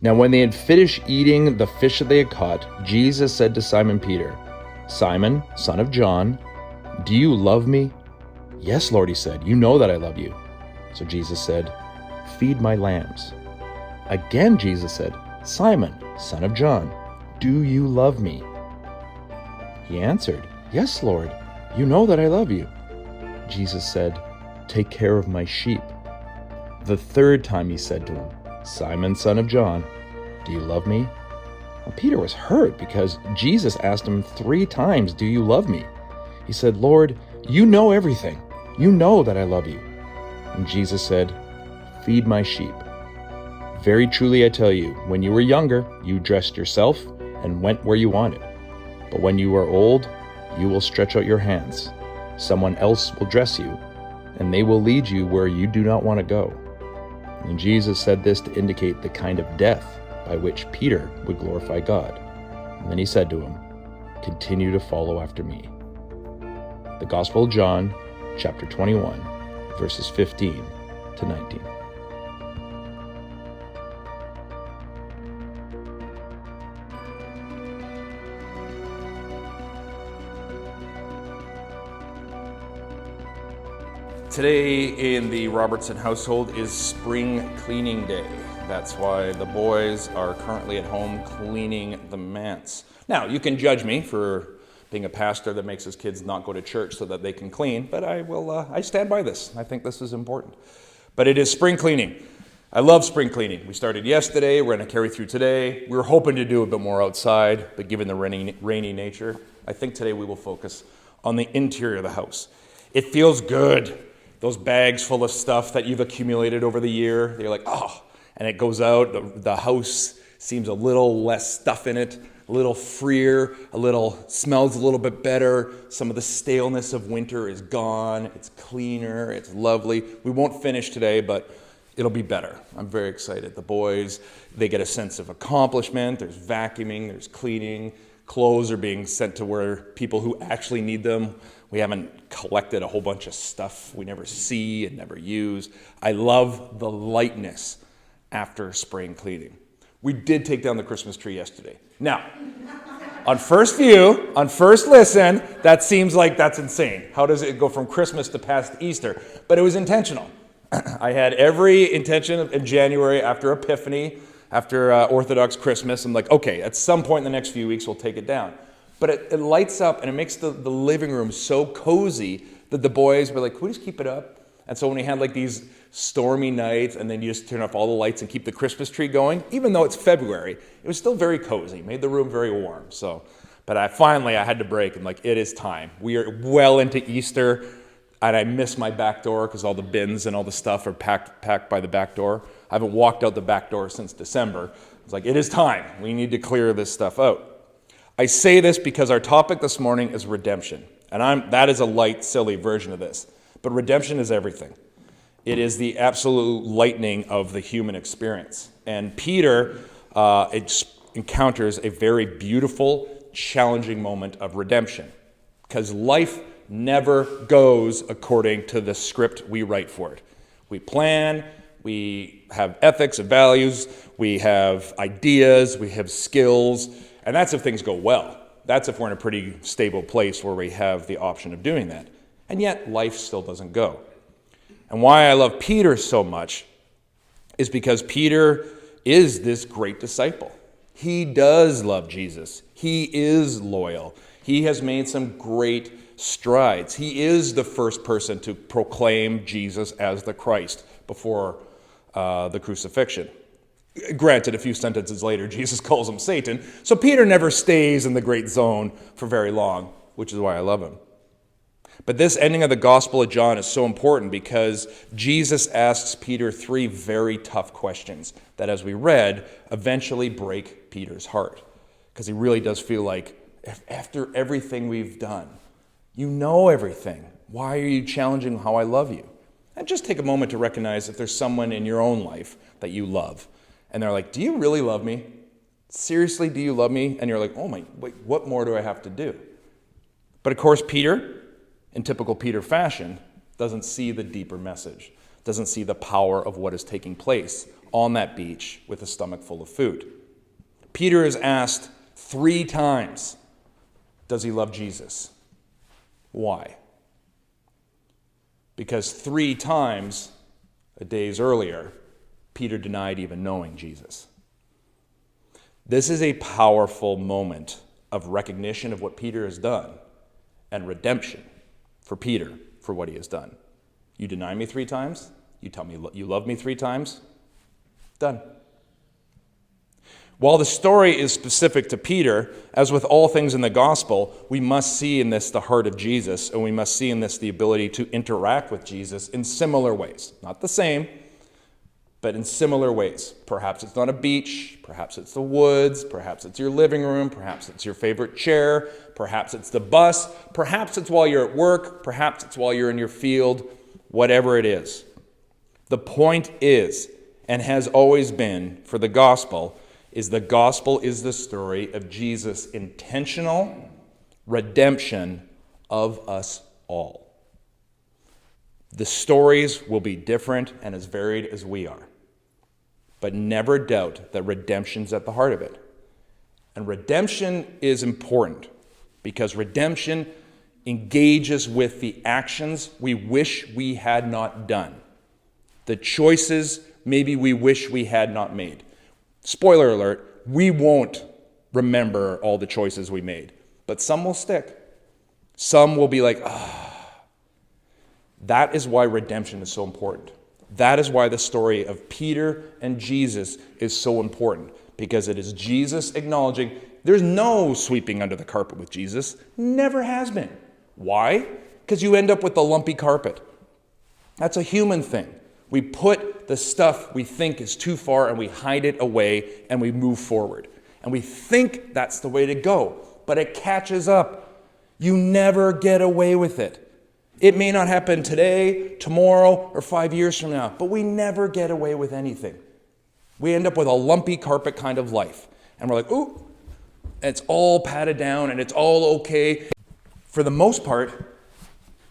Now when they had finished eating the fish that they had caught, Jesus said to Simon Peter, "Simon, son of John, do you love me?" "Yes, Lord," he said, "you know that I love you." So Jesus said, "Feed my lambs." Again Jesus said, "Simon, son of John, do you love me?" He answered, "Yes, Lord, you know that I love you." Jesus said, "Take care of my sheep." The third time he said to him, "Simon, son of John, do you love me?" Well, Peter was hurt because Jesus asked him 3 times, "Do you love me?" He said, "Lord, you know everything. You know that I love you." And Jesus said, "Feed my sheep. Very truly I tell you, when you were younger, you dressed yourself and went where you wanted. But when you are old, you will stretch out your hands. Someone else will dress you, and they will lead you where you do not want to go." And Jesus said this to indicate the kind of death by which Peter would glorify God. And then he said to him, "Continue to follow after me." The Gospel of John, chapter 21, verses 15 to 19. Today in the Robertson household is spring cleaning day. That's why the boys are currently at home cleaning the manse. Now, you can judge me for being a pastor that makes his kids not go to church so that they can clean, but I stand by this. I think this is important. But it is spring cleaning. I love spring cleaning. We started yesterday. We're going to carry through today. We were hoping to do a bit more outside, but given the rainy nature, I think today we will focus on the interior of the house. It feels good. Those bags full of stuff that you've accumulated over the year, you're like, oh, and it goes out. The house seems a little less stuff in it, a little freer, smells a little bit better. Some of the staleness of winter is gone. It's cleaner, it's lovely. We won't finish today, but it'll be better. I'm very excited. The boys, they get a sense of accomplishment. There's vacuuming, there's cleaning. Clothes are being sent to where people who actually need them. We haven't collected a whole bunch of stuff we never see and never use. I love the lightness after spring cleaning. We did take down the Christmas tree yesterday. Now, on first view, on first listen, that seems like that's insane. How does it go from Christmas to past Easter? But it was intentional. I had every intention in January after Epiphany, after Orthodox Christmas. I'm like, okay, at some point in the next few weeks, we'll take it down. But it lights up and it makes the living room so cozy that the boys were like, can we just keep it up? And so when we had like these stormy nights and then you just turn off all the lights and keep the Christmas tree going, even though it's February, it was still very cozy, made the room very warm. But I had to break and like, it is time. We are well into Easter and I miss my back door because all the bins and all the stuff are packed by the back door. I haven't walked out the back door since December. It's like, it is time. We need to clear this stuff out. I say this because our topic this morning is redemption. And that is a light, silly version of this. But redemption is everything. It is the absolute lightning of the human experience. And Peter encounters a very beautiful, challenging moment of redemption. Because life never goes according to the script we write for it. We plan, we have ethics and values, we have ideas, we have skills, and that's if things go well. That's if we're in a pretty stable place where we have the option of doing that. And yet, life still doesn't go. And why I love Peter so much is because Peter is this great disciple. He does love Jesus. He is loyal. He has made some great strides. He is the first person to proclaim Jesus as the Christ before the crucifixion. Granted, a few sentences later, Jesus calls him Satan. So Peter never stays in the great zone for very long, which is why I love him. But this ending of the Gospel of John is so important because Jesus asks Peter 3 very tough questions that, as we read, eventually break Peter's heart. Because he really does feel like, after everything we've done, you know everything. Why are you challenging how I love you? And just take a moment to recognize if there's someone in your own life that you love. And they're like, do you really love me? Seriously, do you love me? And you're like, wait, what more do I have to do? But of course, Peter, in typical Peter fashion, doesn't see the deeper message. doesn't see the power of what is taking place on that beach with a stomach full of food. Peter is asked 3 times, does he love Jesus? Why? Because 3 times, days earlier, Peter denied even knowing Jesus. This is a powerful moment of recognition of what Peter has done and redemption for Peter for what he has done. You deny me 3 times, you tell me you love me 3 times, done. While the story is specific to Peter, as with all things in the gospel, we must see in this the heart of Jesus, and we must see in this the ability to interact with Jesus in similar ways. Not the same, but in similar ways. Perhaps it's not a beach, perhaps it's the woods, perhaps it's your living room, perhaps it's your favorite chair, perhaps it's the bus, perhaps it's while you're at work, perhaps it's while you're in your field, whatever it is. The point is, and has always been for the gospel is the story of Jesus' intentional redemption of us all. The stories will be different and as varied as we are. But never doubt that redemption's at the heart of it. And redemption is important because redemption engages with the actions we wish we had not done. The choices maybe we wish we had not made. Spoiler alert, we won't remember all the choices we made, but some will stick. Some will be like, That is why redemption is so important. That is why the story of Peter and Jesus is so important, because it is Jesus acknowledging there's no sweeping under the carpet with Jesus. Never has been. Why? Because you end up with the lumpy carpet. That's a human thing. We put the stuff we think is too far and we hide it away and we move forward. And we think that's the way to go, but it catches up. You never get away with it. It may not happen today, tomorrow, or 5 years from now, but we never get away with anything. We end up with a lumpy carpet kind of life. And we're like, ooh, it's all patted down and it's all okay. For the most part,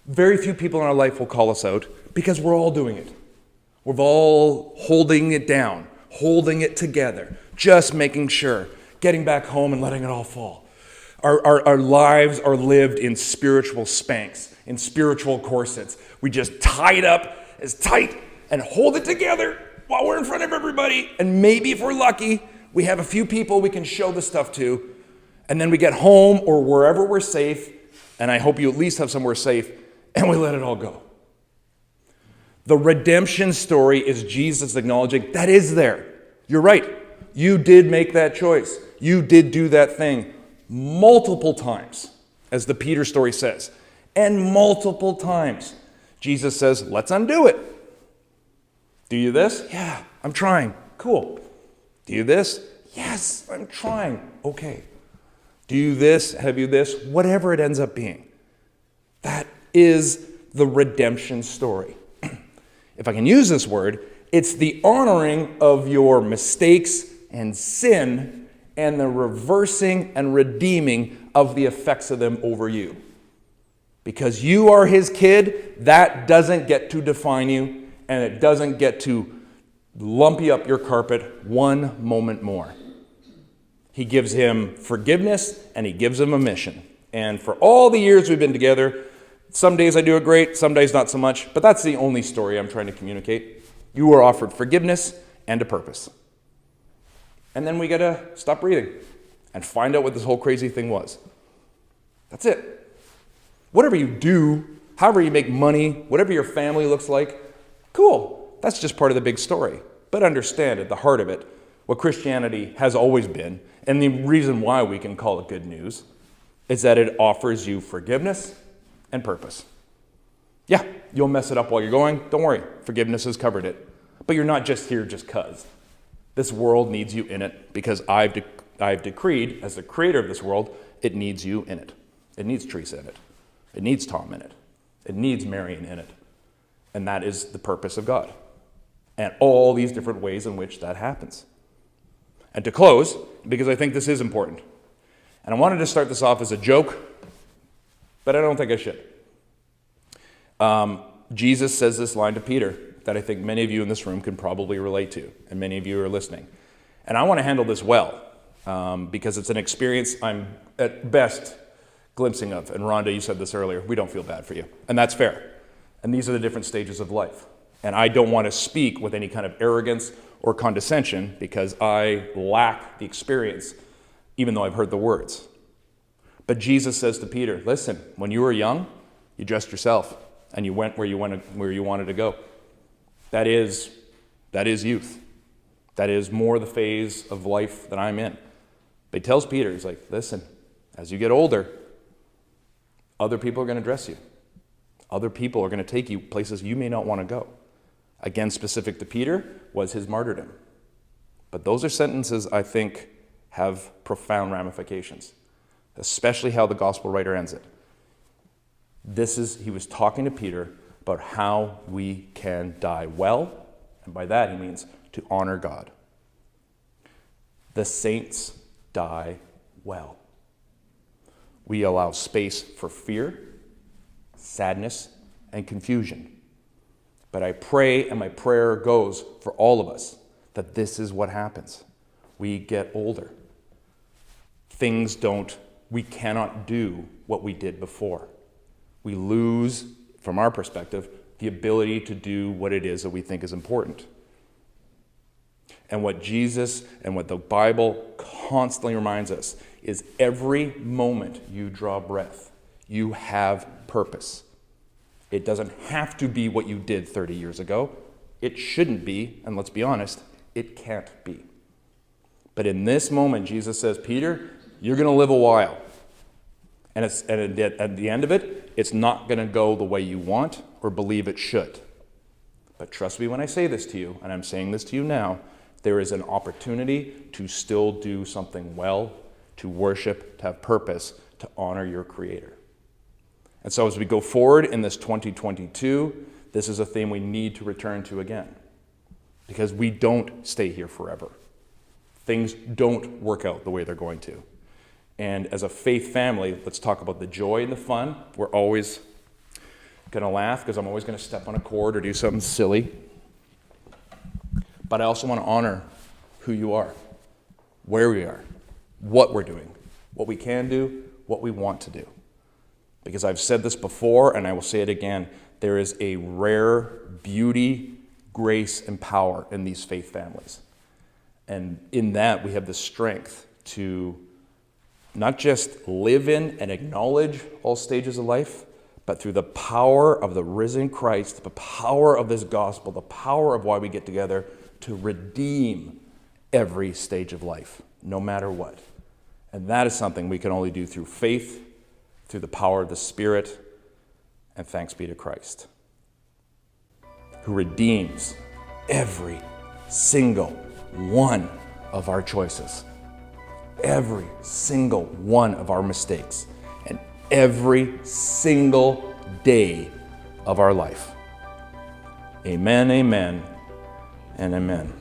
very few people in our life will call us out because we're all doing it. We're all holding it down, holding it together, just making sure, getting back home and letting it all fall. Our lives are lived in spiritual spanks, in spiritual corsets. We just tie it up as tight and hold it together while we're in front of everybody. And maybe if we're lucky, we have a few people we can show the stuff to. And then we get home or wherever we're safe, and I hope you at least have somewhere safe, and we let it all go. The redemption story is Jesus acknowledging that is there. You're right. You did make that choice. You did do that thing multiple times, as the Peter story says. And multiple times, Jesus says, let's undo it. Do you this? Yeah, I'm trying. Cool. Do you this? Yes, I'm trying. Okay. Do you this? Have you this? Whatever it ends up being. That is the redemption story. If I can use this word, it's the honoring of your mistakes and sin and the reversing and redeeming of the effects of them over you. Because you are his kid, that doesn't get to define you, and it doesn't get to lumpy up your carpet one moment more. He gives him forgiveness, and he gives him a mission. And for all the years we've been together, some days I do it great, some days not so much, but that's the only story I'm trying to communicate. You were offered forgiveness and a purpose. And then we got to stop breathing and find out what this whole crazy thing was. That's it. Whatever you do, however you make money, whatever your family looks like, cool. That's just part of the big story. But understand at the heart of it, what Christianity has always been, and the reason why we can call it good news, is that it offers you forgiveness and purpose. Yeah, you'll mess it up while you're going. Don't worry, forgiveness has covered it. But you're not just here just because. This world needs you in it because I've decreed, as the creator of this world, it needs you in it. It needs Teresa in it. It needs Tom in it. It needs Marion in it. And that is the purpose of God. And all these different ways in which that happens. And to close, because I think this is important, and I wanted to start this off as a joke, but I don't think I should. Jesus says this line to Peter, that I think many of you in this room can probably relate to, and many of you are listening. And I want to handle this well, because it's an experience I'm at best glimpsing of. And Rhonda, you said this earlier, we don't feel bad for you. And that's fair. And these are the different stages of life. And I don't want to speak with any kind of arrogance or condescension because I lack the experience, even though I've heard the words. But Jesus says to Peter, listen, when you were young, you dressed yourself and you went where you wanted to go. That is youth. That is more the phase of life that I'm in. But he tells Peter, he's like, listen, as you get older, other people are going to dress you. Other people are going to take you places you may not want to go. Again, specific to Peter was his martyrdom. But those are sentences I think have profound ramifications, especially how the gospel writer ends it. He was talking to Peter about how we can die well, and by that he means to honor God. The saints die well. We allow space for fear, sadness, and confusion. But I pray, and my prayer goes for all of us, that this is what happens. We get older. We cannot do what we did before. We lose, from our perspective, the ability to do what it is that we think is important. And what Jesus and what the Bible constantly reminds us is every moment you draw breath, you have purpose. It doesn't have to be what you did 30 years ago. It shouldn't be, and let's be honest, it can't be. But in this moment, Jesus says, Peter, you're going to live a while. And at the end of it, it's not going to go the way you want or believe it should. But trust me when I say this to you, and I'm saying this to you now, there is an opportunity to still do something well, to worship, to have purpose, to honor your Creator. And so as we go forward in this 2022, this is a theme we need to return to again. Because we don't stay here forever. Things don't work out the way they're going to. And as a faith family, let's talk about the joy and the fun. We're always going to laugh because I'm always going to step on a cord or do something silly. But I also want to honor who you are, where we are, what we're doing, what we can do, what we want to do. Because I've said this before, and I will say it again, there is a rare beauty, grace, and power in these faith families. And in that, we have the strength to not just live in and acknowledge all stages of life, but through the power of the risen Christ, the power of this gospel, the power of why we get together, to redeem every stage of life, no matter what. And that is something we can only do through faith, through the power of the Spirit, and thanks be to Christ, who redeems every single one of our choices, every single one of our mistakes, and every single day of our life. Amen, amen, and amen.